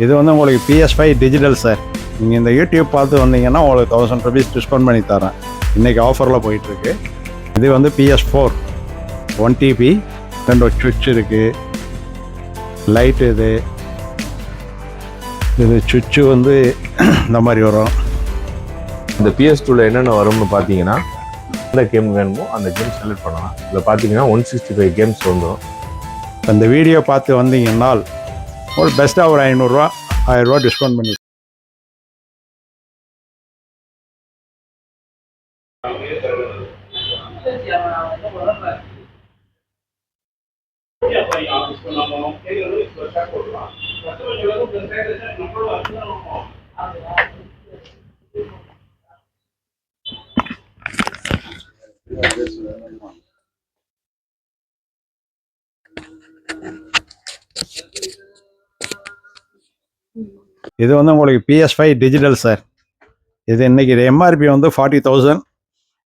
இது வந்து உங்களுக்கு PS5 டிஜிட்டல் சார். நீங்கள் இந்த யூடியூப் பார்த்து வந்தீங்கன்னா உங்களுக்கு 1000 ருபீஸ் டிஸ்கவுண்ட் பண்ணி தரேன். இன்றைக்கி ஆஃபரில் போயிட்டுருக்கு. இது வந்து PS4 1 TB, 2 சுவிட்ச் இருக்குது, லைட் இது சுவிட்சு வந்து இந்த மாதிரி வரும். இந்த PS2ல என்னென்ன வரும்னு பார்த்தீங்கன்னா, எந்த கேம் வேணுமோ அந்த கேம் செலக்ட் பண்ணலாம். இதில் பார்த்தீங்கன்னா 165 கேம்ஸ் வந்துடும். இந்த வீடியோ பார்த்து வந்தீங்கன்னா ஒரு பெஸ்ட்டாக ஒரு 500 1000 டிஸ்கவுண்ட் பண்ணி. இது வந்து உங்களுக்கு PS5 டிஜிட்டல் சார். இது இன்றைக்கி MRP வந்து 40,000.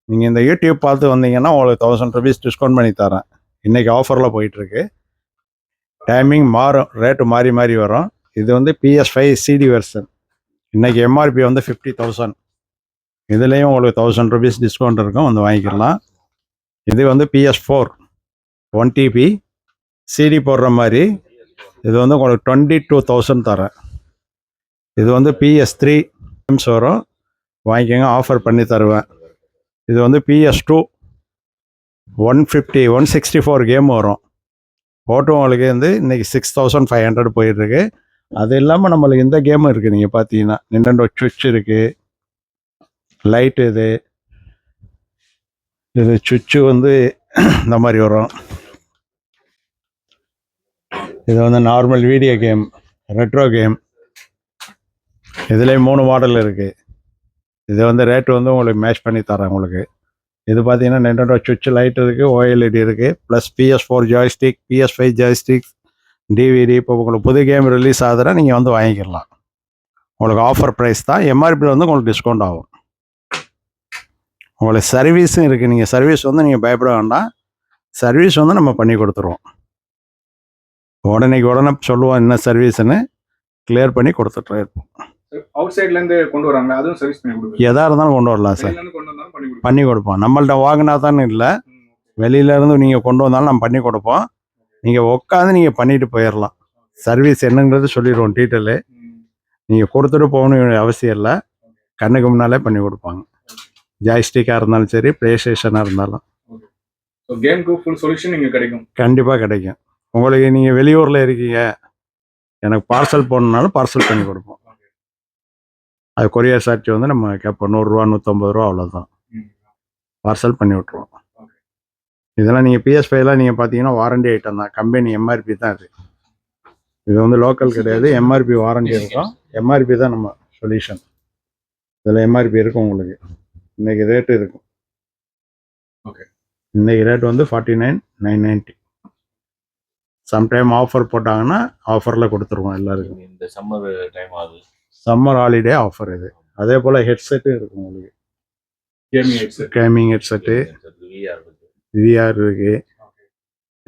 நீங்கள் இந்த யூடியூப் பார்த்து வந்தீங்கன்னா உங்களுக்கு 1000 ருபீஸ் டிஸ்கவுண்ட் பண்ணி தரேன். இன்றைக்கி ஆஃபரில் போயிட்டுருக்கு. டைமிங் மாறும், ரேட்டு மாறி மாறி வரும். இது வந்து PS5 CD வெர்ஷன். இன்றைக்கி MRP வந்து 50,000. இதுலேயும் உங்களுக்கு 1000 ருபீஸ் டிஸ்கவுண்ட் இருக்கும், வந்து வாங்கிக்கலாம். இது வந்து PS4 1 TB CD போடுற மாதிரி. இது வந்து உங்களுக்கு 22,000 தரேன். இது வந்து PS3 கேம்ஸ் வரும், வாங்கிக்கோங்க, ஆஃபர் பண்ணி தருவேன். இது வந்து PS2 164 கேம் வரும். போட்டு உங்களுக்கு வந்து இன்றைக்கி 6500 போயிட்டுருக்கு. அது இல்லாமல் நம்மளுக்கு இந்த கேமும் இருக்குது. நீங்கள் பார்த்தீங்கன்னா Nintendo சுவிட்ச் இருக்குது, லைட் இது சுவிட்சு வந்து இந்த மாதிரி வரும். இது வந்து normal video game, retro game. இதுலேயும் 3 மாடல் இருக்குது. இது வந்து ரேட்டு வந்து உங்களுக்கு மேட்ச் பண்ணி தரேன் உங்களுக்கு. இது பார்த்தீங்கன்னா Nintendo சுவிட்ச் லைட் இருக்குது, OLED இருக்குது, plus PS4 joystick, PS5 joystick, DVD. இப்போ உங்களுக்கு புது கேம் ரிலீஸ் ஆகுதுன்னா நீங்கள் வந்து வாங்கிக்கலாம். உங்களுக்கு ஆஃபர் ப்ரைஸ் தான். MRP வந்து உங்களுக்கு டிஸ்கவுண்ட் ஆகும். உங்களுக்கு சர்வீஸும் இருக்குது. நீங்கள் சர்வீஸ் வந்து நீங்கள் பயப்பட வேண்டாம். சர்வீஸ் வந்து நம்ம பண்ணி கொடுத்துருவோம். உடனே சொல்லுவோம் என்ன சர்வீஸ்ன்னு, கிளியர் பண்ணி கொடுத்துட்டு இருப்போம். அவுட் சைட்லேருந்து கொண்டு வராங்க, அதுவும் சர்வீஸ் பண்ணி கொடுப்போம். எதாக இருந்தாலும் கொண்டு வரலாம் சார், பண்ணி கொடுப்போம். நம்மள்ட்ட வாங்கினா தான் இல்லை, வெளியிலேருந்து நீங்கள் கொண்டு வந்தாலும் நம்ம பண்ணி கொடுப்போம். நீங்கள் உட்காந்து நீங்கள் பண்ணிட்டு போயிடலாம். சர்வீஸ் என்னங்கிறது சொல்லிடுவோம் டீட்டெயிலு. நீங்கள் கொடுத்துட்டு போகணும் அவசியம் இல்லை, கண்ணுக்கு முன்னாலே பண்ணி கொடுப்பாங்க. ஜாய்ஸ்டிக்காக இருந்தாலும் சரி, ப்ளே ஸ்டேஷனாக இருந்தாலும். கேமுக்கு ஃபுல் சொல்யூஷன் இங்கே கிடைக்கும், கண்டிப்பாக கிடைக்கும். உங்களுக்கு நீங்கள் வெளியூரில் இருக்கீங்க, எனக்கு பார்சல் போடணுன்னாலும் பார்சல் பண்ணி கொடுப்போம். அது கொரியர் சார்ஜ் வந்து நம்ம கேட்போம், 100 ரூபா 150 ரூபா, அவ்வளோதான். பார்சல் பண்ணி விட்ருவோம். இதெல்லாம் நீங்கள் PS5லாம் நீங்கள் பார்த்தீங்கன்னா வாரண்டி ஐட்டம் தான், கம்பெனி MRP தான் இது. இது வந்து லோக்கல் கிடையாது, MRP வாரண்டி இருக்கும். MRP தான் நம்ம சொல்யூஷன். இதில் MRP இருக்கும் உங்களுக்கு. இன்றைக்கி ரேட்டு இருக்கும். இன்றைக்கி ரேட் வந்து 49,990. சம்டைம் ஆஃபர் போட்டாங்கன்னா ஆஃபரில் கொடுத்துருவோம் எல்லாருக்கும். இந்த சம்மர் டைம் ஆகுது, சம்மர் ஹாலிடே ஆஃபர் இது. அதே போல் ஹெட்செட்டும் இருக்கும் உங்களுக்கு. கேமிங் ஹெட்செட்டு, VR இருக்குது.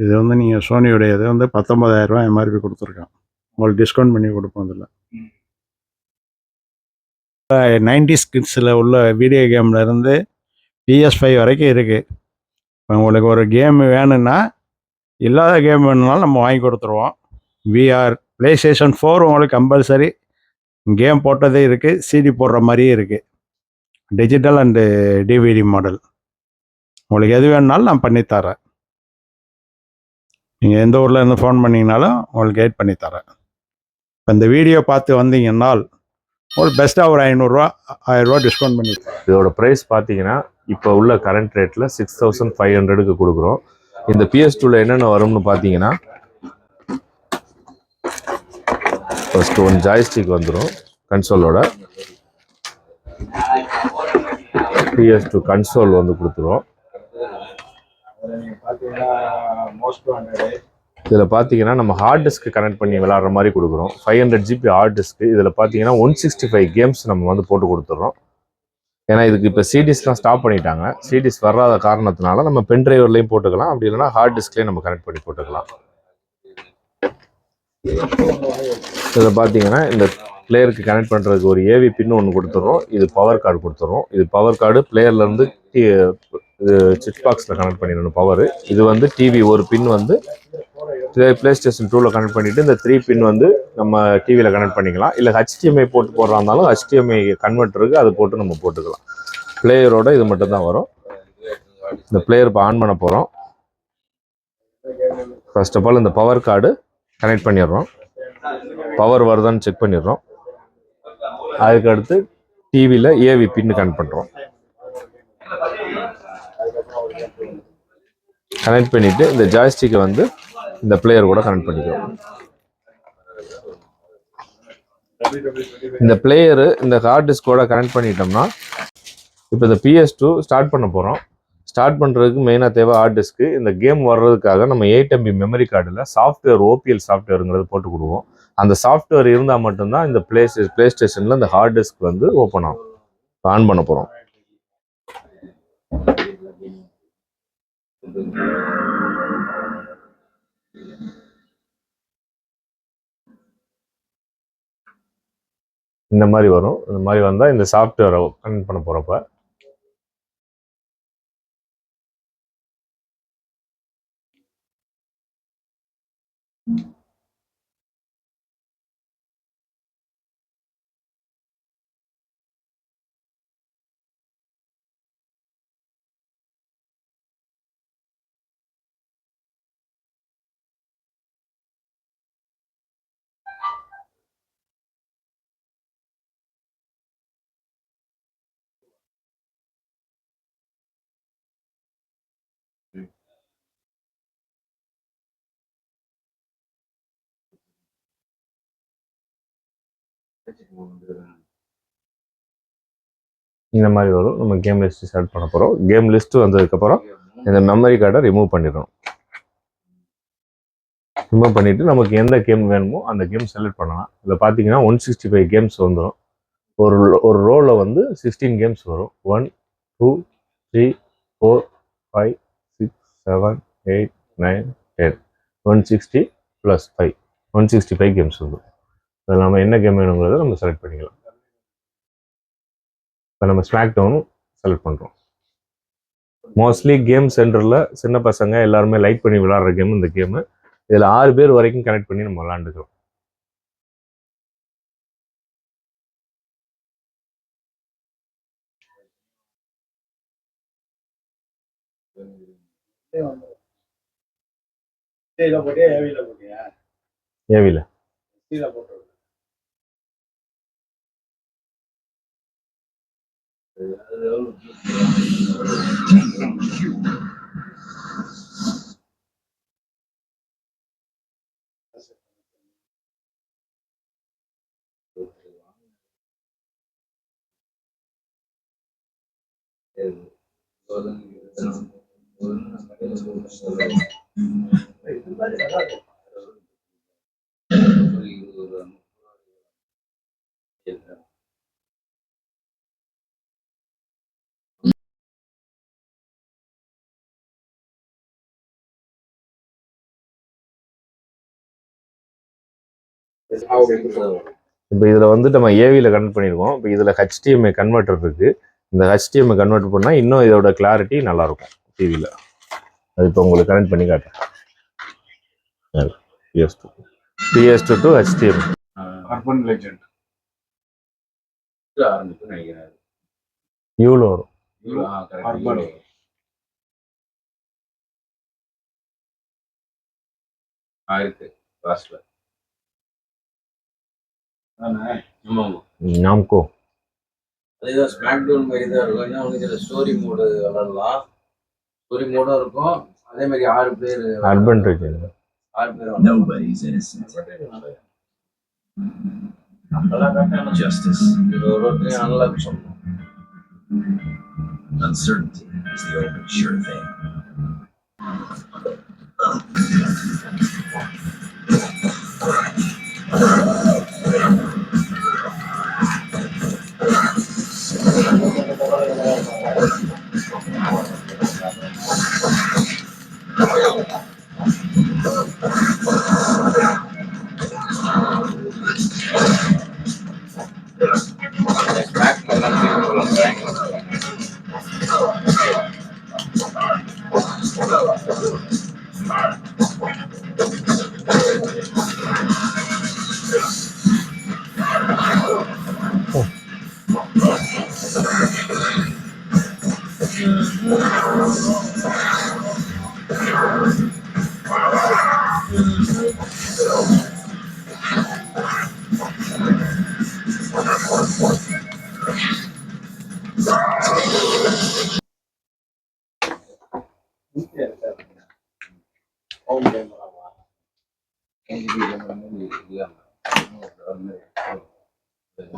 இது வந்து நீங்கள் சோனியோடைய இது வந்து 19,000 MRP கொடுத்துருக்கோம். உங்களுக்கு டிஸ்கவுண்ட் பண்ணி கொடுப்போம். இதில் 90s கிட்ஸில் உள்ள வீடியோ கேமில் இருந்து PS5 வரைக்கும் இருக்குது. இப்போ உங்களுக்கு ஒரு கேம் வேணும்னா, இல்லாத கேம் வேணும்னாலும் நம்ம வாங்கி கொடுத்துருவோம். VR, PlayStation 4 உங்களுக்கு கம்பல்சரி கேம் போட்டதே இருக்குது, CD போடுற மாதிரியே இருக்குது. Digital and DVD model. உங்களுக்கு எது வேணுனாலும் நான் பண்ணித்தரேன். நீங்கள் எந்த ஊரில் இருந்து ஃபோன் பண்ணிங்கனாலும் உங்களுக்கு கைட் பண்ணித்தரேன். இப்போ இந்த வீடியோ பார்த்து வந்தீங்கன்னா ஒரு பெஸ்ட்டாக ஒரு 500 1000 டிஸ்கவுண்ட் பண்ணித்தரேன். இதோட ப்ரைஸ் பார்த்தீங்கன்னா இப்போ உள்ள கரண்ட் ரேட்டில் 6500க்கு கொடுக்குறோம். இந்த PS2ல என்னென்ன வரும்னு பார்த்தீங்கன்னா, ஃபர்ஸ்ட் ஒன் ஜாய்ஸ்டிக் வந்துடும் கன்சோலோட. PS2 கன்சோல் வந்து கொடுத்துருவோம். இதில் பார்த்தீங்கன்னா நம்ம ஹார்ட் டிஸ்க்கு கனெக்ட் பண்ணி விளாட்ற மாதிரி கொடுக்குறோம். 500 GB ஹார்ட் டிஸ்க்கு. இதில் பார்த்தீங்கன்னா 165 கேம்ஸ் நம்ம வந்து போட்டு கொடுத்துட்றோம். ஏன்னா இதுக்கு இப்போ சிடிஸ்லாம் ஸ்டாப் பண்ணிட்டாங்க. சிடிஸ் வராத காரணத்தினால நம்ம பென் டிரைவர்லையும் போட்டுக்கலாம், அப்படி இல்லைன்னா ஹார்ட் டிஸ்க்லேயும் நம்ம கனெக்ட் பண்ணி போட்டுக்கலாம். இதில் பார்த்தீங்கன்னா இந்த பிளேயருக்கு கனெக்ட் பண்ணுறதுக்கு ஒரு ஏவி பின் ஒன்று கொடுத்துட்றோம். இது பவர் கார்டு கொடுத்துட்றோம். இது பவர் கார்டு பிளேயர்லேருந்து இது சிட் பாக்ஸில் கனெக்ட் பண்ணிடணும் பவர். இது வந்து டிவி ஒரு பின் வந்து பிளே ஸ்டேஷன் 2ல கனெக்ட் பண்ணிவிட்டு இந்த 3 பின் வந்து நம்ம டிவியில் கனெக்ட் பண்ணிக்கலாம். இல்லை HDMI போட்டு போடுறா இருந்தாலும் HDMI கன்வெர்ட்டருக்கு அது போட்டு நம்ம போட்டுக்கலாம். பிளேயரோட இது மட்டும் தான் வரும். இந்த பிளேயர் இப்போ ஆன் பண்ண போகிறோம். ஃபர்ஸ்ட் ஆஃப் ஆல் இந்த பவர் கார்டு கனெக்ட் பண்ணிடுறோம். பவர் வருதான்னு செக் பண்ணிடுறோம். அதுக்கடுத்து டிவியில் ஏவி பின்னு கனெக்ட் பண்ணுறோம். கனெக்ட் பண்ணிவிட்டு இந்த ஜாய்ஸ்டிக்கை வந்து இந்த பிளேயர் கூட கனெக்ட் பண்ணிக்கிறோம். இந்த பிளேயரு இந்த ஹார்ட் டிஸ்கோட கனெக்ட் பண்ணிட்டோம்னா இப்போ இந்த PS2 ஸ்டார்ட் பண்ண போகிறோம். ஸ்டார்ட் பண்ணுறதுக்கு மெயினாக தேவை ஹார்ட் டிஸ்க்கு. இந்த கேம் வர்றதுக்காக நம்ம 8 MB மெமரி கார்டில் சாஃப்ட்வேர் OPL சாஃப்ட்வேருங்கிறது போட்டு கொடுவோம். அந்த சாஃப்ட்வேர் இருந்தால் மட்டும்தான் இந்த பிளே ஸ்டேஷனில் இந்த ஹார்ட் டிஸ்க் வந்து ஓப்பன் ஆகும். ஆன் பண்ண போகிறோம். இந்த மாதிரி வரும். இந்த மாதிரி வந்தால் இந்த சாஃப்ட்வேரை கனெக்ட் பண்ண போகிறப்ப இந்த மாதிரி வரும். நம்ம கேம் லிஸ்ட் ஸ்டார்ட் பண்ண போகிறோம். கேம் லிஸ்ட் வந்ததுக்கப்புறம் இந்த மெமரி கார்டை ரிமூவ் பண்ணிடுறோம். ரிமூவ் பண்ணிவிட்டு நமக்கு எந்த கேம் வேணுமோ அந்த கேம் செலக்ட் பண்ணலாம். இதில் பார்த்தீங்கன்னா 165 கேம்ஸ் வந்துடும். ஒரு ரோவில் வந்து 16 கேம்ஸ் வரும். 1 2 3 4 5 6 7 8 9 10 160 + 5 165 கேம்ஸ் வந்துடும். அதில் நம்ம என்ன கேம் வேணுங்கிறத நம்ம செலக்ட் பண்ணிக்கலாம். இப்போ நம்ம ஸ்மாக் டவுனும் செலக்ட் பண்ணுறோம். மோஸ்ட்லி கேம் சென்டரில் சின்ன பசங்க எல்லாருமே லைக் பண்ணி விளாட்ற கேம் இந்த கேமு. இதில் 6 பேர் வரைக்கும் கனெக்ட் பண்ணி நம்ம விளாண்டுக்கிறோம். ஏவில இப்போ இதில் வந்து நம்ம ஏவியில் கனெக்ட் பண்ணியிருக்கோம். இப்போ இதில் HDMI கன்வெர்ட்டர் இருக்குது. இந்த HDMI கன்வெர்ட் பண்ணால் இன்னும் இதோட கிளாரிட்டி நல்லாயிருக்கும் டிவியில். அது இப்போ உங்களுக்கு கனெக்ட் பண்ணி காட்டுறேன். PS2 to HDMI. Urban legend இவ்வளோ வரும். அர்பன் நாம்கோ அதேதான் ஸ்மாக் டவுன் மாதிரி தான் இருக்கும். ஏன்னா உங்களுக்கு இதில் ஸ்டோரி மோடு விளாடலாம். ஸ்டோரி மோடும் இருக்கும். அதே மாதிரி 6 பேர் அர்பன் லெஜெண்ட் 6 பேர் Nobody's innocent. Justice. இது ஒருத்தரையும் அன்லாக் பண்ணணும். Uncertainty is the only sure thing.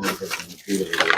Communication